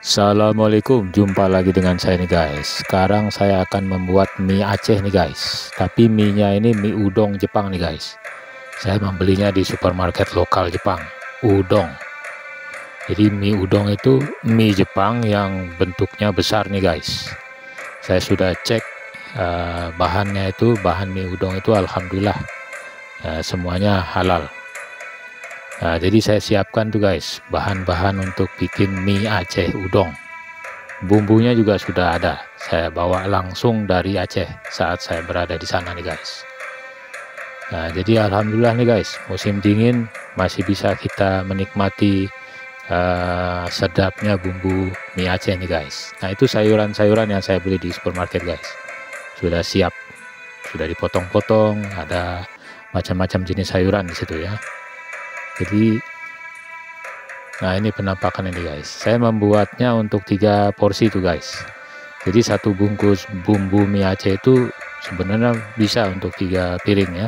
Assalamualaikum, jumpa lagi dengan saya nih guys. Sekarang saya akan membuat mie Aceh nih guys. Tapi mie nya ini mie udong Jepang nih guys. Saya membelinya di supermarket lokal Jepang, udong. Jadi mie udong itu mie Jepang yang bentuknya besar nih guys. Saya sudah cek bahannya, itu bahan mie udong itu alhamdulillah semuanya halal. Nah, jadi saya siapkan tuh guys bahan-bahan untuk bikin mie Aceh udong. Bumbunya juga sudah ada, saya bawa langsung dari Aceh saat saya berada di sana nih guys. Nah, jadi alhamdulillah nih guys, musim dingin masih bisa kita menikmati sedapnya bumbu mie Aceh nih guys. Nah, itu sayuran-sayuran yang saya beli di supermarket guys, sudah siap, sudah dipotong-potong, ada macam-macam jenis sayuran di situ ya. Jadi nah, ini penampakan ini guys. Saya membuatnya untuk 3 porsi tuh guys. Jadi satu bungkus bumbu mie Aceh itu sebenarnya bisa untuk 3 piring ya.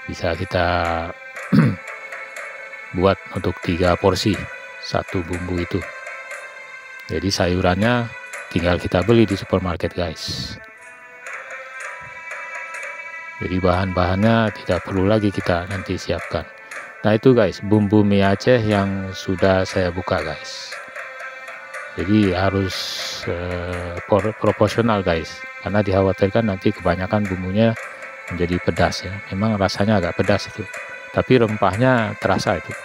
Bisa kita buat untuk 3 porsi satu bumbu itu. Jadi sayurannya tinggal kita beli di supermarket guys. Jadi bahan-bahannya tidak perlu lagi kita nanti siapkan. Nah, itu guys bumbu mie Aceh yang sudah saya buka guys. Jadi harus proporsional guys, karena dikhawatirkan nanti kebanyakan bumbunya menjadi pedas ya. Memang rasanya agak pedas itu, tapi rempahnya terasa itu.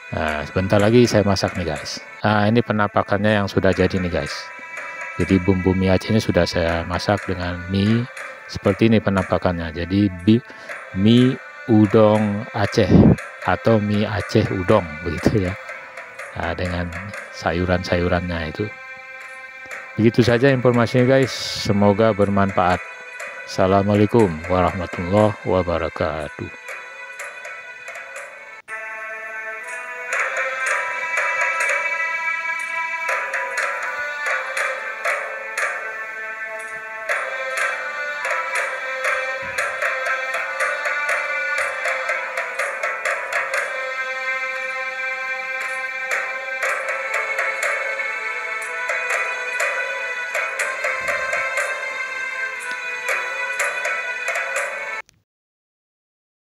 Nah, sebentar lagi saya masak nih guys. Nah, ini penampakannya yang sudah jadi nih guys. Jadi bumbu mie Acehnya sudah saya masak dengan mie. Seperti ini penampakannya. Jadi mie udong Aceh atau mie Aceh udong begitu ya. Nah, dengan sayuran-sayurannya itu. Begitu saja informasinya guys, semoga bermanfaat. Assalamualaikum warahmatullahi wabarakatuh.